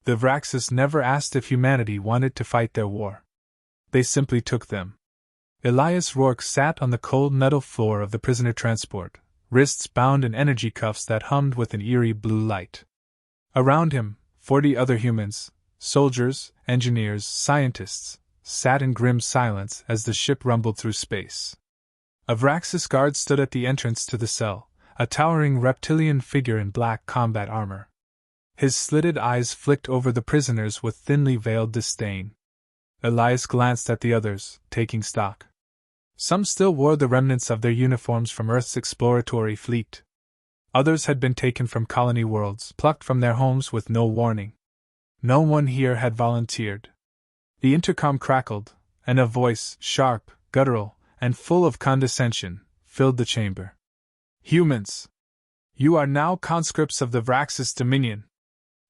The Vraxis never asked if humanity wanted to fight their war. They simply took them. Elias Rourke sat on the cold metal floor of the prisoner transport, wrists bound in energy cuffs that hummed with an eerie blue light. Around him, 40 other humans, soldiers, engineers, scientists, sat in grim silence as the ship rumbled through space. A Vraxis guard stood at the entrance to the cell, a towering reptilian figure in black combat armor. His slitted eyes flicked over the prisoners with thinly veiled disdain. Elias glanced at the others, taking stock. Some still wore the remnants of their uniforms from Earth's exploratory fleet. Others had been taken from colony worlds, plucked from their homes with no warning. No one here had volunteered. The intercom crackled, and a voice, sharp, guttural, and full of condescension, filled the chamber. Humans! You are now conscripts of the Vraxis Dominion.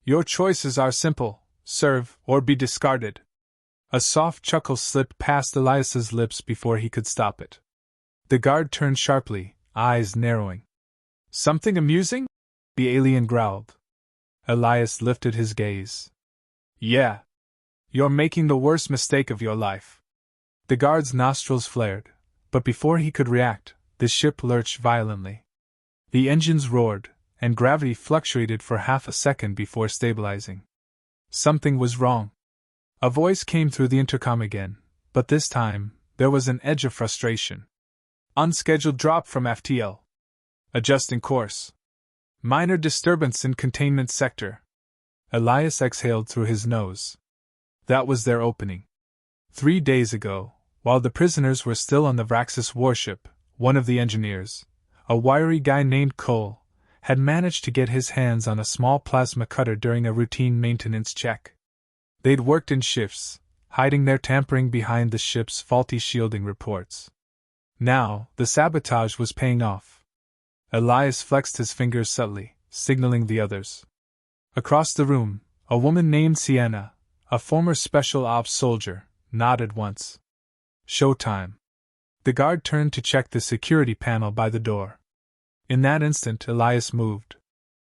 Your choices are simple: serve or be discarded. A soft chuckle slipped past Elias's lips before he could stop it. The guard turned sharply, eyes narrowing. Something amusing? The alien growled. Elias lifted his gaze. Yeah. You're making the worst mistake of your life. The guard's nostrils flared, but before he could react, the ship lurched violently. The engines roared, and gravity fluctuated for half a second before stabilizing. Something was wrong. A voice came through the intercom again, but this time, there was an edge of frustration. Unscheduled drop from FTL. Adjusting course. Minor disturbance in containment sector. Elias exhaled through his nose. That was their opening. 3 days ago, while the prisoners were still on the Vraxis warship, one of the engineers, a wiry guy named Cole, had managed to get his hands on a small plasma cutter during a routine maintenance check. They'd worked in shifts, hiding their tampering behind the ship's faulty shielding reports. Now, the sabotage was paying off. Elias flexed his fingers subtly, signaling the others. Across the room, a woman named Sienna, a former Special Ops soldier, nodded once. Showtime. The guard turned to check the security panel by the door. In that instant, Elias moved.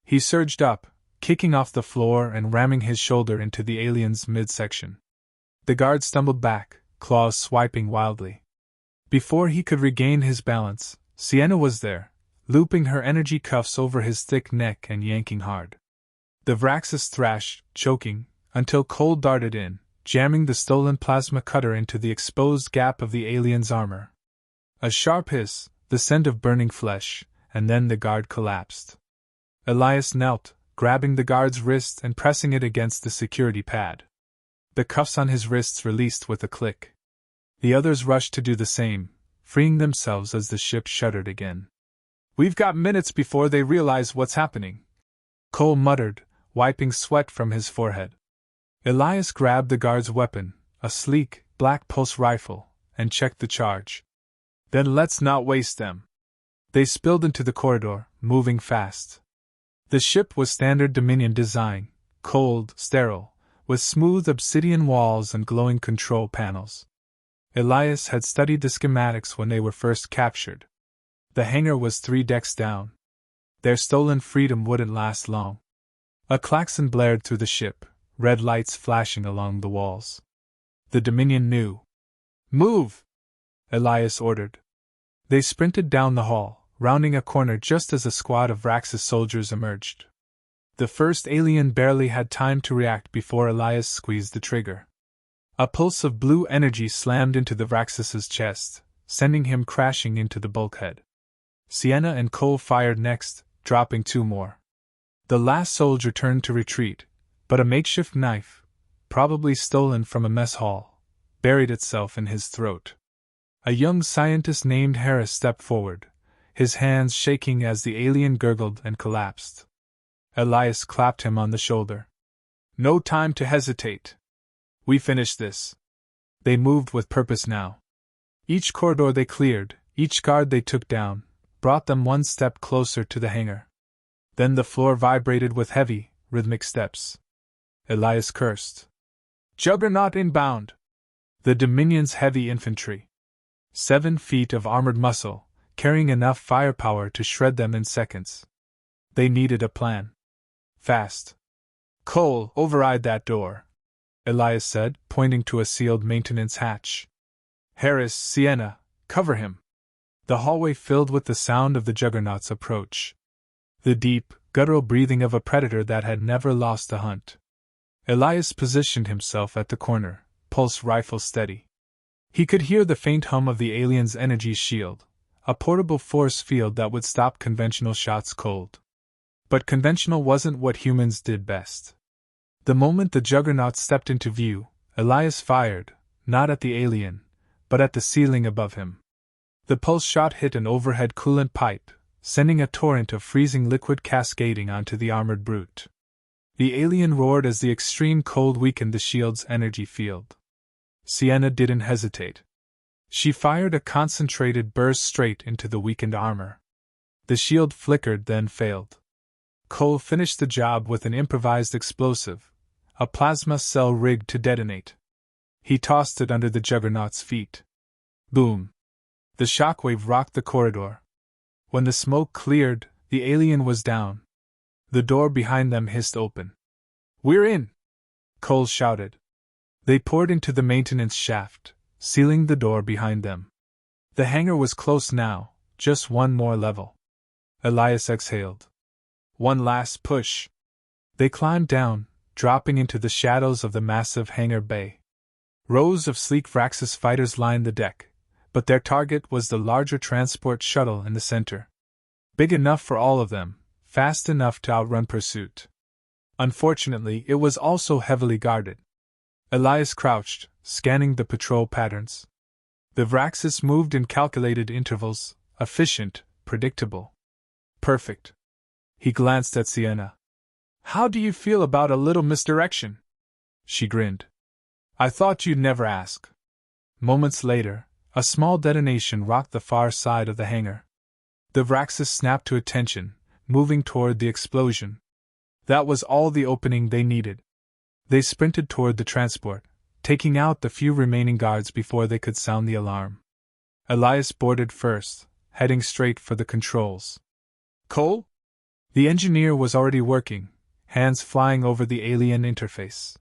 He surged up, kicking off the floor and ramming his shoulder into the alien's midsection. The guard stumbled back, claws swiping wildly. Before he could regain his balance, Sienna was there, looping her energy cuffs over his thick neck and yanking hard. The Vraxis thrashed, choking, until Cole darted in, jamming the stolen plasma cutter into the exposed gap of the alien's armor. A sharp hiss, the scent of burning flesh, and then the guard collapsed. Elias knelt, grabbing the guard's wrist and pressing it against the security pad. The cuffs on his wrists released with a click. The others rushed to do the same, freeing themselves as the ship shuddered again. We've got minutes before they realize what's happening, Cole muttered, wiping sweat from his forehead. Elias grabbed the guard's weapon, a sleek, black pulse rifle, and checked the charge. Then let's not waste them. They spilled into the corridor, moving fast. The ship was standard Dominion design, cold, sterile, with smooth obsidian walls and glowing control panels. Elias had studied the schematics when they were first captured. The hangar was 3 decks down. Their stolen freedom wouldn't last long. A klaxon blared through the ship, red lights flashing along the walls. The Dominion knew. Move! Elias ordered. They sprinted down the hall, rounding a corner just as a squad of Vraxis soldiers emerged. The first alien barely had time to react before Elias squeezed the trigger. A pulse of blue energy slammed into the Vraxis's chest, sending him crashing into the bulkhead. Sienna and Cole fired next, dropping 2 more. The last soldier turned to retreat, but a makeshift knife, probably stolen from a mess hall, buried itself in his throat. A young scientist named Harris stepped forward, his hands shaking as the alien gurgled and collapsed. Elias clapped him on the shoulder. No time to hesitate. We finished this. They moved with purpose now. Each corridor they cleared, each guard they took down, brought them one step closer to the hangar. Then the floor vibrated with heavy, rhythmic steps. Elias cursed. Juggernaut inbound! The Dominion's heavy infantry. 7 feet of armored muscle, carrying enough firepower to shred them in seconds. They needed a plan. Fast. Cole, override that door, Elias said, pointing to a sealed maintenance hatch. Harris, Sienna, cover him. The hallway filled with the sound of the Juggernaut's approach. The deep, guttural breathing of a predator that had never lost a hunt. Elias positioned himself at the corner, pulse rifle steady. He could hear the faint hum of the alien's energy shield, a portable force field that would stop conventional shots cold. But conventional wasn't what humans did best. The moment the Juggernaut stepped into view, Elias fired, not at the alien, but at the ceiling above him. The pulse shot hit an overhead coolant pipe, sending a torrent of freezing liquid cascading onto the armored brute. The alien roared as the extreme cold weakened the shield's energy field. Sienna didn't hesitate. She fired a concentrated burst straight into the weakened armor. The shield flickered, then failed. Cole finished the job with an improvised explosive, a plasma cell rigged to detonate. He tossed it under the Juggernaut's feet. Boom! The shockwave rocked the corridor. When the smoke cleared, the alien was down. The door behind them hissed open. "We're in!" Cole shouted. They poured into the maintenance shaft, sealing the door behind them. The hangar was close now, just one more level. Elias exhaled. One last push. They climbed down, dropping into the shadows of the massive hangar bay. Rows of sleek Vraxis fighters lined the deck, but their target was the larger transport shuttle in the center. Big enough for all of them, fast enough to outrun pursuit. Unfortunately, it was also heavily guarded. Elias crouched, scanning the patrol patterns. The Vraxis moved in calculated intervals, efficient, predictable. Perfect. He glanced at Sienna. "How do you feel about a little misdirection?" She grinned. "I thought you'd never ask." Moments later, a small detonation rocked the far side of the hangar. The Vraxis snapped to attention, moving toward the explosion. That was all the opening they needed. They sprinted toward the transport, taking out the few remaining guards before they could sound the alarm. Elias boarded first, heading straight for the controls. "Cole?" The engineer was already working, hands flying over the alien interface.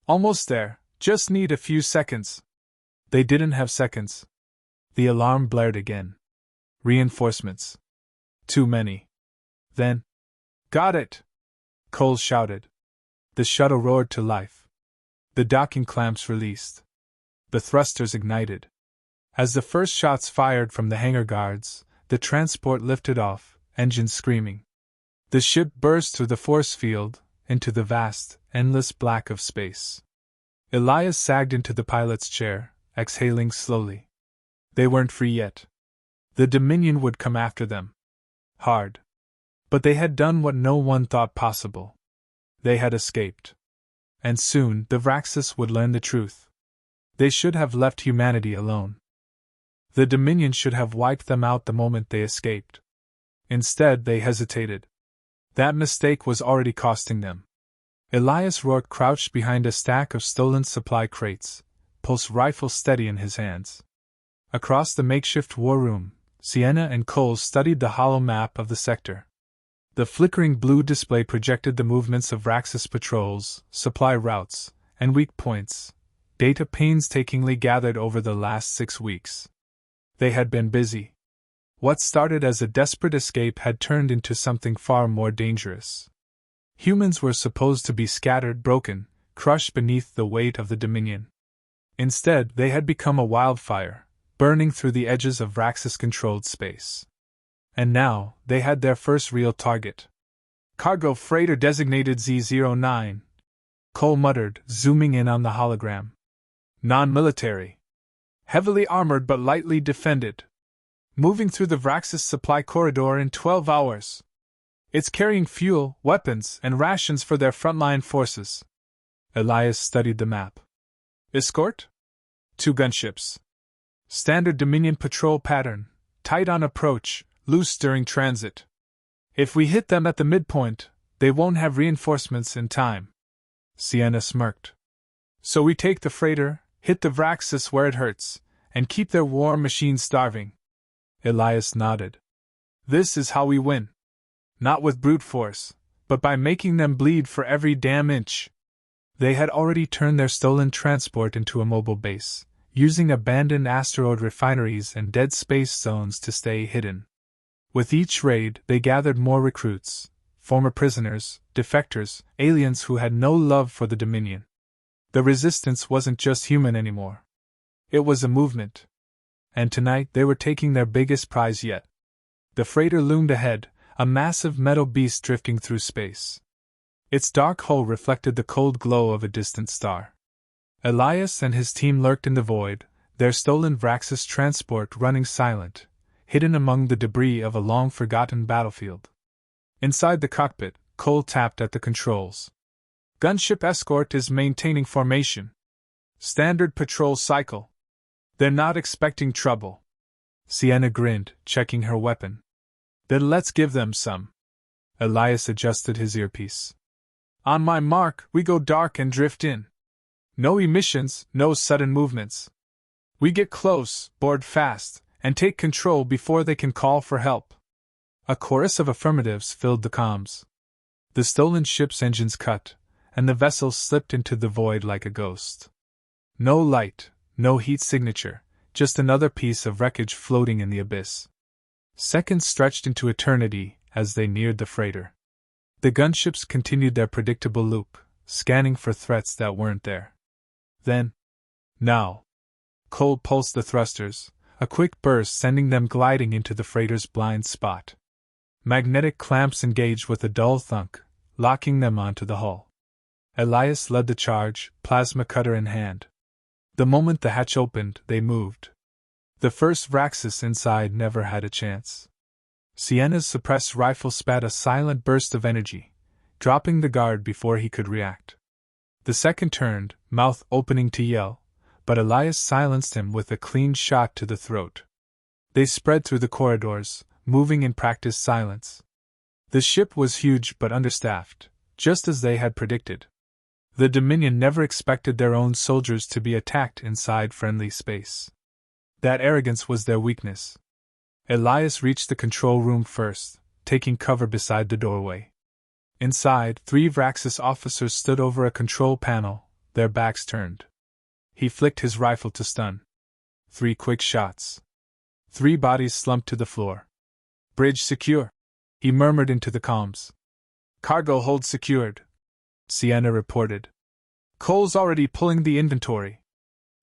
"Almost there, just need a few seconds." They didn't have seconds. The alarm blared again. Reinforcements. Too many. Then, "Got it!" Cole shouted. The shuttle roared to life. The docking clamps released. The thrusters ignited. As the first shots fired from the hangar guards, the transport lifted off, engines screaming. The ship burst through the force field, into the vast, endless black of space. Elias sagged into the pilot's chair, exhaling slowly. They weren't free yet. The Dominion would come after them. Hard. But they had done what no one thought possible. They had escaped. And soon the Vraxis would learn the truth. They should have left humanity alone. The Dominion should have wiped them out the moment they escaped. Instead, they hesitated. That mistake was already costing them. Elias Rourke crouched behind a stack of stolen supply crates, pulse rifle steady in his hands. Across the makeshift war room, Sienna and Cole studied the hollow map of the sector. The flickering blue display projected the movements of Vraxis patrols, supply routes, and weak points, data painstakingly gathered over the last 6 weeks. They had been busy. What started as a desperate escape had turned into something far more dangerous. Humans were supposed to be scattered, broken, crushed beneath the weight of the Dominion. Instead, they had become a wildfire, burning through the edges of Vraxis-controlled space. And now, they had their first real target. "Cargo freighter designated Z09, Cole muttered, zooming in on the hologram. "Non-military. Heavily armored but lightly defended. Moving through the Vraxis supply corridor in 12 hours. It's carrying fuel, weapons, and rations for their frontline forces." Elias studied the map. "Escort? 2 gunships. Standard Dominion patrol pattern, tight on approach, loose during transit. If we hit them at the midpoint, they won't have reinforcements in time." Sienna smirked. "So we take the freighter, hit the Vraxis where it hurts, and keep their war machine starving." Elias nodded. "This is how we win. Not with brute force, but by making them bleed for every damn inch. They had already turned their stolen transport into a mobile base, using abandoned asteroid refineries and dead space zones to stay hidden. With each raid, they gathered more recruits, former prisoners, defectors, aliens who had no love for the Dominion. The resistance wasn't just human anymore. It was a movement. And tonight they were taking their biggest prize yet. The freighter loomed ahead, a massive metal beast drifting through space. Its dark hull reflected the cold glow of a distant star. Elias and his team lurked in the void, their stolen Vraxis transport running silent, hidden among the debris of a long-forgotten battlefield. Inside the cockpit, Cole tapped at the controls. Gunship escort is maintaining formation. Standard patrol cycle. They're not expecting trouble. Sienna grinned, checking her weapon. Then let's give them some. Elias adjusted his earpiece. On my mark, we go dark and drift in. No emissions, no sudden movements. We get close, board fast, and take control before they can call for help. A chorus of affirmatives filled the comms. The stolen ship's engines cut, and the vessel slipped into the void like a ghost. No light, no heat signature, just another piece of wreckage floating in the abyss. Seconds stretched into eternity as they neared the freighter. The gunships continued their predictable loop, scanning for threats that weren't there. Then, now. Cole pulsed the thrusters, a quick burst sending them gliding into the freighter's blind spot. Magnetic clamps engaged with a dull thunk, locking them onto the hull. Elias led the charge, plasma cutter in hand. The moment the hatch opened, they moved. The first Vraxis inside never had a chance. Sienna's suppressed rifle spat a silent burst of energy, dropping the guard before he could react. The second turned, mouth opening to yell, but Elias silenced him with a clean shot to the throat. They spread through the corridors, moving in practiced silence. The ship was huge but understaffed, just as they had predicted. The Dominion never expected their own soldiers to be attacked inside friendly space. That arrogance was their weakness. Elias reached the control room first, taking cover beside the doorway. Inside, 3 Vraxis officers stood over a control panel, their backs turned. He flicked his rifle to stun. 3 quick shots. 3 bodies slumped to the floor. Bridge secure, he murmured into the comms. Cargo hold secured, Sienna reported. Cole's already pulling the inventory.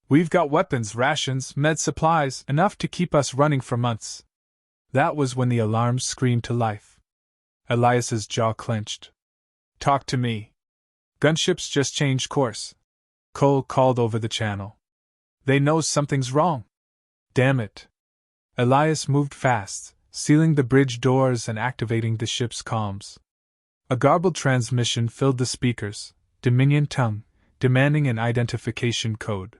We've got weapons, rations, med supplies, enough to keep us running for months. That was when the alarms screamed to life. Elias's jaw clenched. Talk to me. Gunships just changed course, Cole called over the channel. They know something's wrong. Damn it. Elias moved fast, sealing the bridge doors and activating the ship's comms. A garbled transmission filled the speakers, Dominion tongue, demanding an identification code.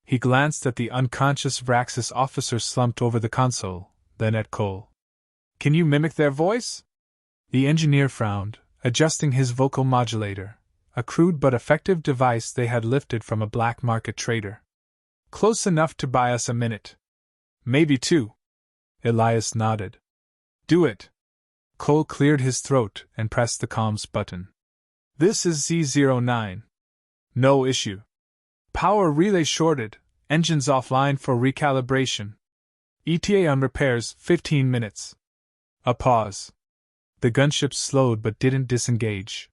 He glanced at the unconscious Vraxis officer slumped over the console, then at Cole. Can you mimic their voice? The engineer frowned, adjusting his vocal modulator, a crude but effective device they had lifted from a black market trader. Close enough to buy us a minute. Maybe 2. Elias nodded. Do it. Cole cleared his throat and pressed the comms button. This is Z09. No issue. Power relay shorted, engines offline for recalibration. ETA on repairs 15 minutes. A pause. The gunship slowed but didn't disengage.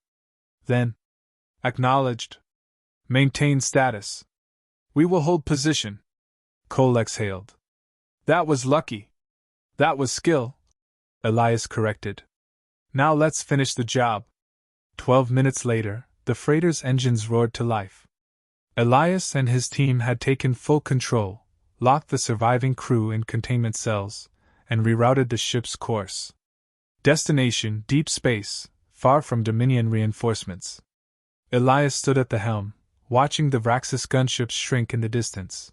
Then, acknowledged. Maintain status. We will hold position. Cole exhaled. That was lucky. That was skill, Elias corrected. Now let's finish the job. 12 minutes later, the freighter's engines roared to life. Elias and his team had taken full control, locked the surviving crew in containment cells, and rerouted the ship's course. Destination: deep space, far from Dominion reinforcements. Elias stood at the helm, watching the Vraxis gunships shrink in the distance.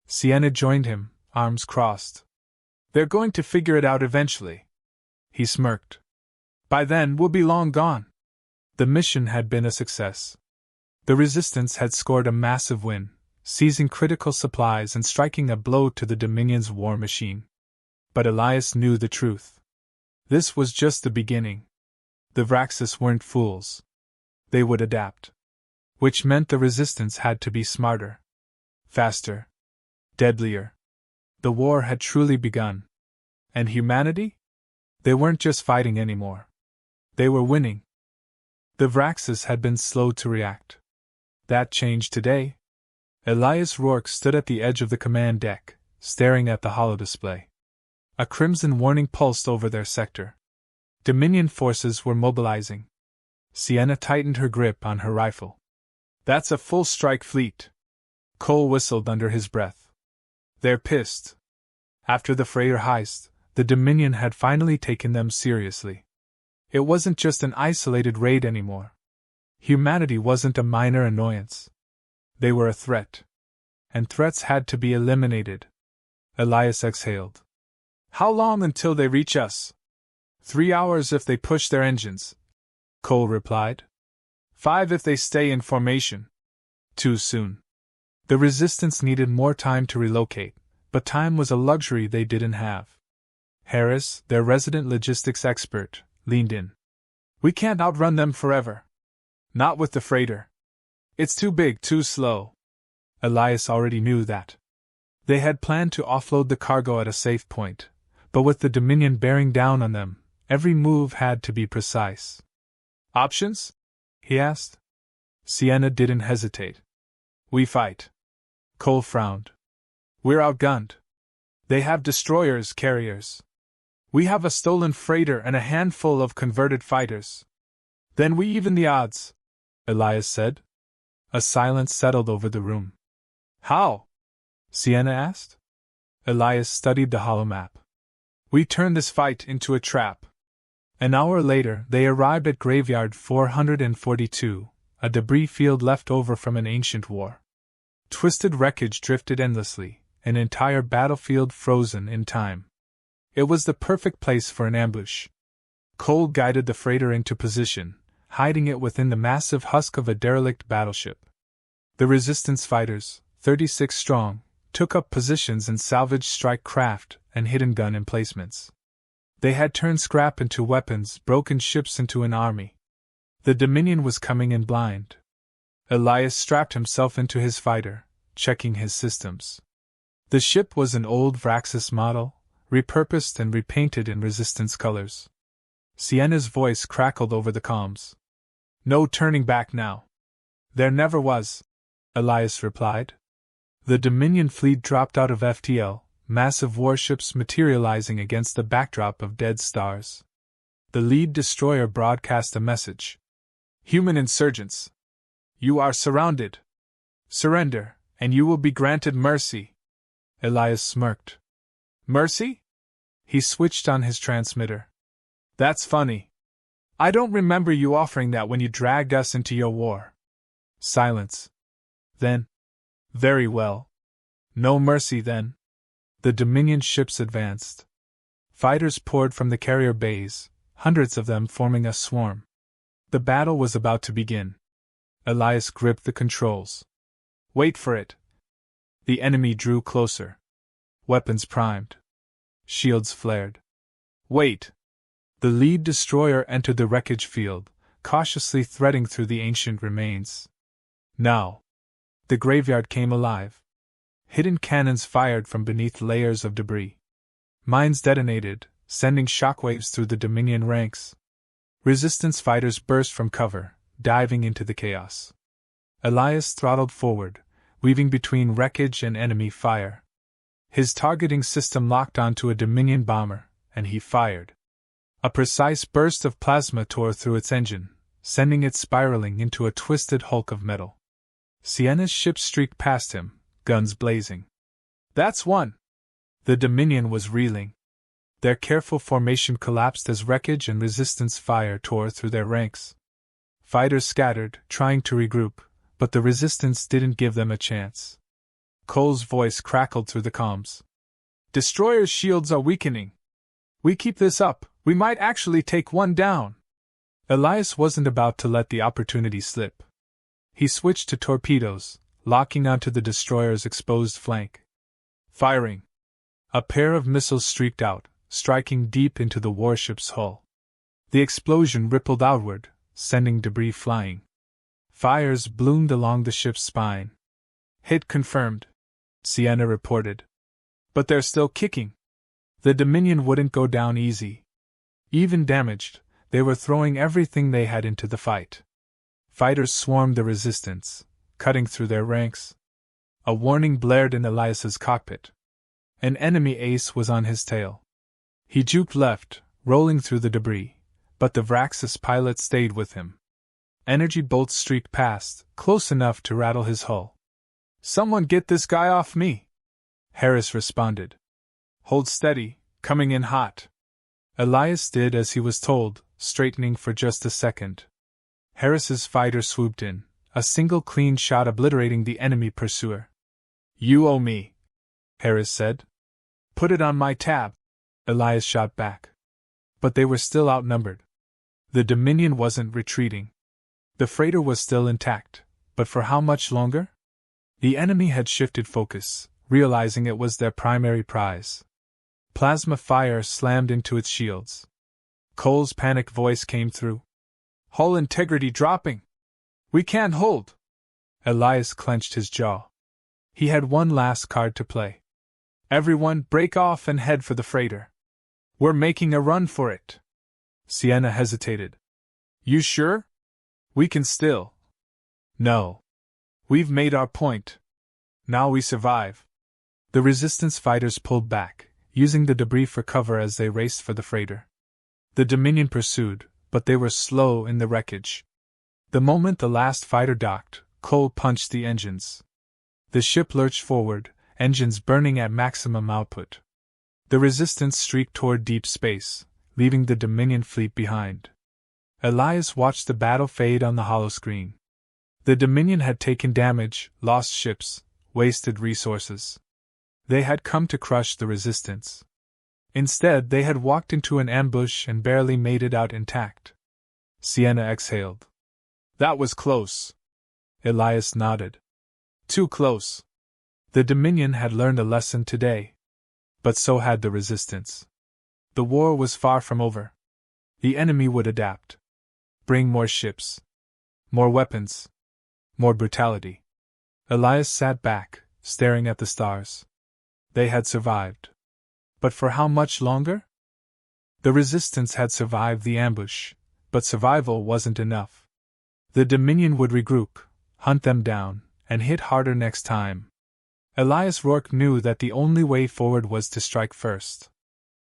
Sienna joined him, arms crossed. They're going to figure it out eventually. He smirked. By then we'll be long gone. The mission had been a success. The Resistance had scored a massive win, seizing critical supplies and striking a blow to the Dominion's war machine. But Elias knew the truth. This was just the beginning. The Vraxis weren't fools. They would adapt. Which meant the resistance had to be smarter. Faster. Deadlier. The war had truly begun. And humanity? They weren't just fighting anymore. They were winning. The Vraxis had been slow to react. That changed today. Elias Rourke stood at the edge of the command deck, staring at the holodisplay. A crimson warning pulsed over their sector. Dominion forces were mobilizing. Sienna tightened her grip on her rifle. That's a full strike fleet. Cole whistled under his breath. They're pissed. After the freighter heist, the Dominion had finally taken them seriously. It wasn't just an isolated raid anymore. Humanity wasn't a minor annoyance. They were a threat. And threats had to be eliminated. Elias exhaled. How long until they reach us? 3 hours if they push their engines, Cole replied. 5 if they stay in formation. Too soon. The resistance needed more time to relocate, but time was a luxury they didn't have. Harris, their resident logistics expert, leaned in. We can't outrun them forever. Not with the freighter. It's too big, too slow. Elias already knew that. They had planned to offload the cargo at a safe point, but with the Dominion bearing down on them, every move had to be precise. Options? He asked. Sienna didn't hesitate. We fight. Cole frowned. We're outgunned. They have destroyers, carriers. We have a stolen freighter and a handful of converted fighters. Then we even the odds, Elias said. A silence settled over the room. How? Sienna asked. Elias studied the holomap. We turned this fight into a trap. An hour later, they arrived at Graveyard 442, a debris field left over from an ancient war. Twisted wreckage drifted endlessly, an entire battlefield frozen in time. It was the perfect place for an ambush. Cole guided the freighter into position, hiding it within the massive husk of a derelict battleship. The Resistance fighters, 36 strong, took up positions in salvaged strike craft and hidden gun emplacements. They had turned scrap into weapons, broken ships into an army. The Dominion was coming in blind. Elias strapped himself into his fighter, checking his systems. The ship was an old Vraxis model, repurposed and repainted in Resistance colors. Sienna's voice crackled over the comms. No turning back now. There never was, Elias replied. The Dominion fleet dropped out of FTL, massive warships materializing against the backdrop of dead stars. The lead destroyer broadcast a message. Human insurgents. You are surrounded. Surrender, and you will be granted mercy. Elias smirked. Mercy? He switched on his transmitter. That's funny. I don't remember you offering that when you dragged us into your war. Silence. Then. Very well. No mercy then. The Dominion ships advanced. Fighters poured from the carrier bays, hundreds of them forming a swarm. The battle was about to begin. Elias gripped the controls. Wait for it. The enemy drew closer. Weapons primed. Shields flared. Wait. The lead destroyer entered the wreckage field, cautiously threading through the ancient remains. Now. The graveyard came alive. Hidden cannons fired from beneath layers of debris. Mines detonated, sending shockwaves through the Dominion ranks. Resistance fighters burst from cover, diving into the chaos. Elias throttled forward, weaving between wreckage and enemy fire. His targeting system locked onto a Dominion bomber, and he fired. A precise burst of plasma tore through its engine, sending it spiraling into a twisted hulk of metal. Sienna's ship streaked past him, guns blazing. That's one! The Dominion was reeling. Their careful formation collapsed as wreckage and Resistance fire tore through their ranks. Fighters scattered, trying to regroup, but the Resistance didn't give them a chance. Cole's voice crackled through the comms. Destroyers' shields are weakening. We keep this up, we might actually take one down. Elias wasn't about to let the opportunity slip. He switched to torpedoes, locking onto the destroyer's exposed flank. Firing. A pair of missiles streaked out, striking deep into the warship's hull. The explosion rippled outward, sending debris flying. Fires bloomed along the ship's spine. Hit confirmed, Sienna reported. But they're still kicking. The Dominion wouldn't go down easy. Even damaged, they were throwing everything they had into the fight. Fighters swarmed the resistance, cutting through their ranks. A warning blared in Elias's cockpit. An enemy ace was on his tail. He juked left, rolling through the debris, but the Vraxis pilot stayed with him. Energy bolts streaked past, close enough to rattle his hull. "Someone get this guy off me!" Harris responded. "Hold steady, coming in hot." Elias did as he was told, straightening for just a second. Harris's fighter swooped in, a single clean shot obliterating the enemy pursuer. "You owe me," Harris said. "Put it on my tab," Elias shot back. But they were still outnumbered. The Dominion wasn't retreating. The freighter was still intact, but for how much longer? The enemy had shifted focus, realizing it was their primary prize. Plasma fire slammed into its shields. Cole's panicked voice came through. "Hull integrity dropping! We can't hold!" Elias clenched his jaw. He had one last card to play. "Everyone, break off and head for the freighter. We're making a run for it." Sienna hesitated. "You sure? We can still." "No. We've made our point. Now we survive." The resistance fighters pulled back, using the debris for cover as they raced for the freighter. The Dominion pursued, but they were slow in the wreckage. The moment the last fighter docked, Cole punched the engines. The ship lurched forward, engines burning at maximum output. The resistance streaked toward deep space, leaving the Dominion fleet behind. Elias watched the battle fade on the holoscreen. The Dominion had taken damage, lost ships, wasted resources. They had come to crush the resistance. Instead, they had walked into an ambush and barely made it out intact. Sienna exhaled. "That was close." Elias nodded. "Too close." The Dominion had learned a lesson today. But so had the resistance. The war was far from over. The enemy would adapt. Bring more ships. More weapons. More brutality. Elias sat back, staring at the stars. They had survived. But for how much longer? The resistance had survived the ambush, but survival wasn't enough. The Dominion would regroup, hunt them down, and hit harder next time. Elias Rourke knew that the only way forward was to strike first.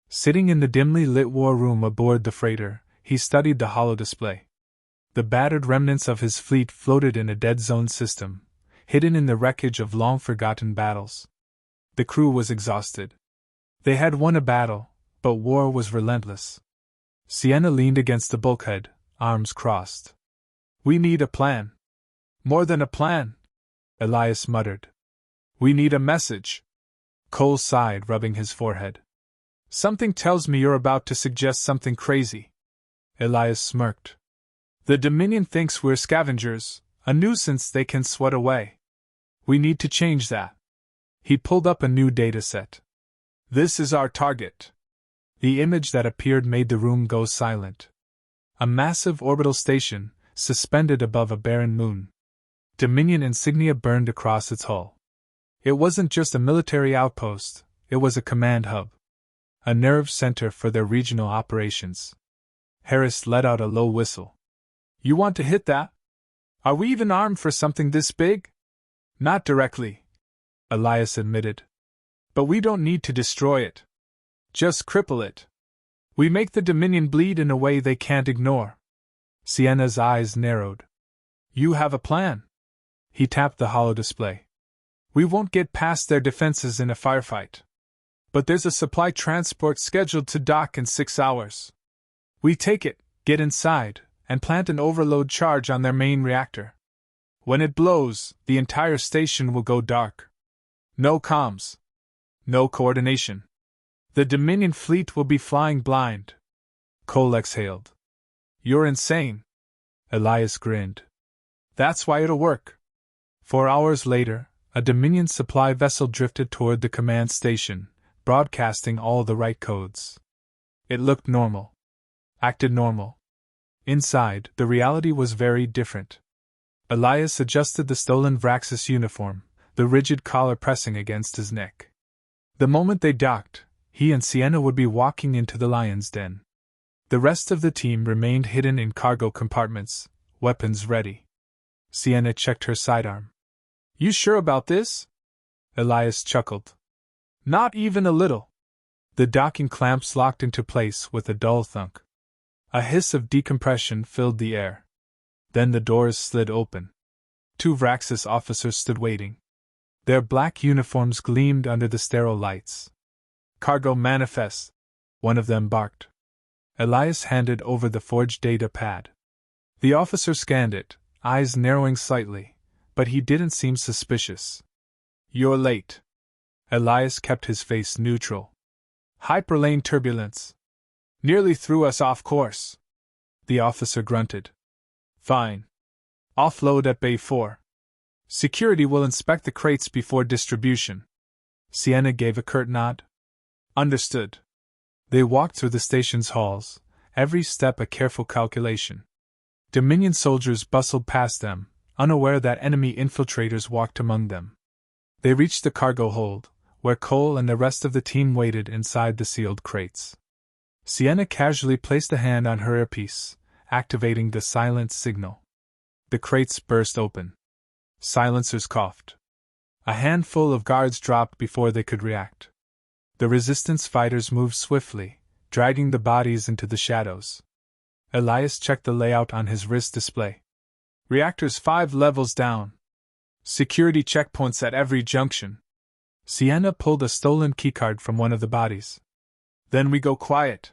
Sitting in the dimly lit war room aboard the freighter, he studied the holodisplay. The battered remnants of his fleet floated in a dead zone system, hidden in the wreckage of long-forgotten battles. The crew was exhausted. They had won a battle, but war was relentless. Sienna leaned against the bulkhead, arms crossed. "We need a plan." "More than a plan," Elias muttered. "We need a message." Cole sighed, rubbing his forehead. "Something tells me you're about to suggest something crazy." Elias smirked. "The Dominion thinks we're scavengers, a nuisance they can sweat away. We need to change that." He pulled up a new dataset. "This is our target." The image that appeared made the room go silent. A massive orbital station, suspended above a barren moon. Dominion insignia burned across its hull. It wasn't just a military outpost, it was a command hub. A nerve center for their regional operations. Harris let out a low whistle. "You want to hit that? Are we even armed for something this big?" "Not directly," Elias admitted. "But we don't need to destroy it. Just cripple it. We make the Dominion bleed in a way they can't ignore." Sienna's eyes narrowed. "You have a plan?" He tapped the holodisplay. "We won't get past their defenses in a firefight. But there's a supply transport scheduled to dock in 6 hours. We take it, get inside, and plant an overload charge on their main reactor. When it blows, the entire station will go dark. No comms. No coordination. The Dominion fleet will be flying blind." Cole exhaled. "You're insane." Elias grinned. "That's why it'll work." 4 hours later, a Dominion supply vessel drifted toward the command station, broadcasting all the right codes. It looked normal. acted normal. Inside, the reality was very different. Elias adjusted the stolen Vraxis uniform, the rigid collar pressing against his neck. The moment they docked, he and Sienna would be walking into the lion's den. The rest of the team remained hidden in cargo compartments, weapons ready. Sienna checked her sidearm. "You sure about this?" Elias chuckled. "Not even a little." The docking clamps locked into place with a dull thunk. A hiss of decompression filled the air. Then the doors slid open. 2 Vraxis officers stood waiting. Their black uniforms gleamed under the sterile lights. "Cargo manifest," one of them barked. Elias handed over the forged data pad. The officer scanned it, eyes narrowing slightly, but he didn't seem suspicious. "You're late." Elias kept his face neutral. "Hyperlane turbulence. Nearly threw us off course." The officer grunted. "Fine. Offload at Bay 4. Security will inspect the crates before distribution." Sienna gave a curt nod. "Understood." They walked through the station's halls, every step a careful calculation. Dominion soldiers bustled past them, unaware that enemy infiltrators walked among them. They reached the cargo hold, where Cole and the rest of the team waited inside the sealed crates. Sienna casually placed a hand on her earpiece, activating the silent signal. The crates burst open. Silencers coughed. A handful of guards dropped before they could react. The resistance fighters moved swiftly, dragging the bodies into the shadows. Elias checked the layout on his wrist display. "Reactors 5 levels down. Security checkpoints at every junction." Sienna pulled a stolen keycard from one of the bodies. "Then we go quiet."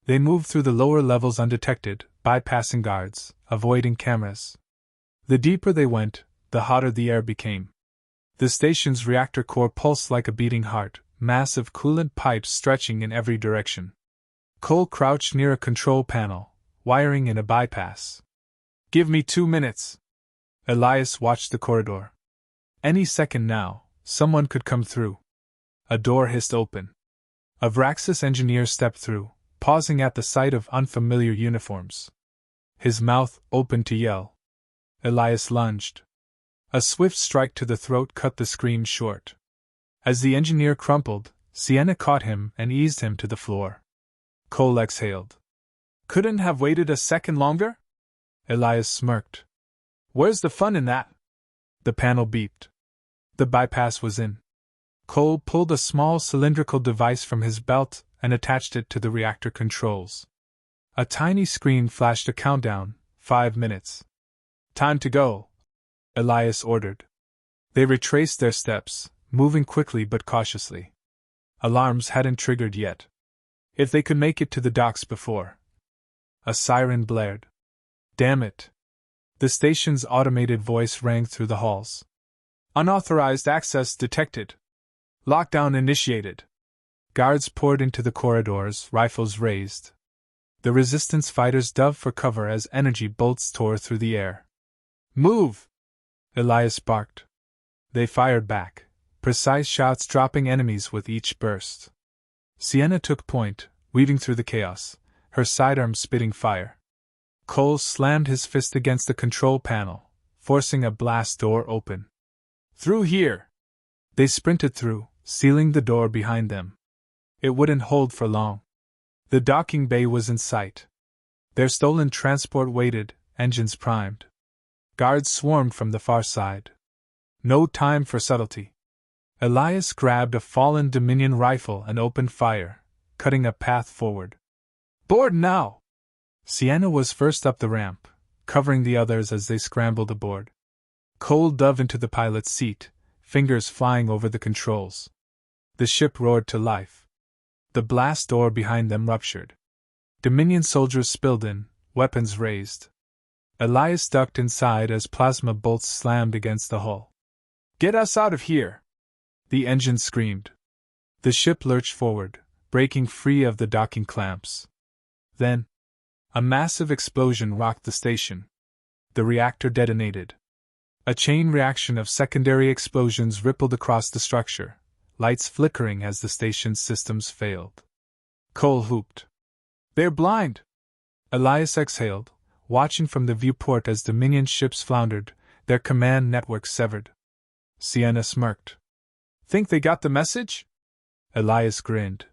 They moved through the lower levels undetected, bypassing guards, avoiding cameras. The deeper they went, the hotter the air became. The station's reactor core pulsed like a beating heart, massive coolant pipes stretching in every direction. Cole crouched near a control panel, wiring in a bypass. "Give me 2 minutes." Elias watched the corridor. Any second now, someone could come through. A door hissed open. A Vraxis engineer stepped through, pausing at the sight of unfamiliar uniforms. His mouth opened to yell. Elias lunged. A swift strike to the throat cut the scream short. As the engineer crumpled, Sienna caught him and eased him to the floor. Cole exhaled. "Couldn't have waited a second longer?" Elias smirked. "Where's the fun in that?" The panel beeped. The bypass was in. Cole pulled a small cylindrical device from his belt and attached it to the reactor controls. A tiny screen flashed a countdown, 5 minutes. "Time to go," Elias ordered. They retraced their steps, moving quickly but cautiously. Alarms hadn't triggered yet. If they could make it to the docks before. A siren blared. "Damn it!" The station's automated voice rang through the halls. "Unauthorized access detected. Lockdown initiated." Guards poured into the corridors, rifles raised. The resistance fighters dove for cover as energy bolts tore through the air. "Move!" Elias barked. They fired back, precise shots dropping enemies with each burst. Sienna took point, weaving through the chaos, her sidearm spitting fire. Cole slammed his fist against the control panel, forcing a blast door open. "Through here!" They sprinted through, sealing the door behind them. It wouldn't hold for long. The docking bay was in sight. Their stolen transport waited, engines primed. Guards swarmed from the far side. No time for subtlety. Elias grabbed a fallen Dominion rifle and opened fire, cutting a path forward. "Board now!" Sienna was first up the ramp, covering the others as they scrambled aboard. Cole dove into the pilot's seat, fingers flying over the controls. The ship roared to life. The blast door behind them ruptured. Dominion soldiers spilled in, weapons raised. Elias ducked inside as plasma bolts slammed against the hull. "Get us out of here!" The engine screamed. The ship lurched forward, breaking free of the docking clamps. Then, a massive explosion rocked the station. The reactor detonated. A chain reaction of secondary explosions rippled across the structure, lights flickering as the station's systems failed. Cole whooped. "They're blind!" Elias exhaled, watching from the viewport as Dominion ships floundered, their command network severed. Sienna smirked. Think they got the message? Elias grinned.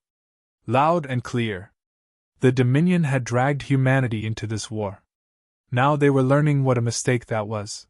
Loud and clear. The Dominion had dragged humanity into this war. Now they were learning what a mistake that was.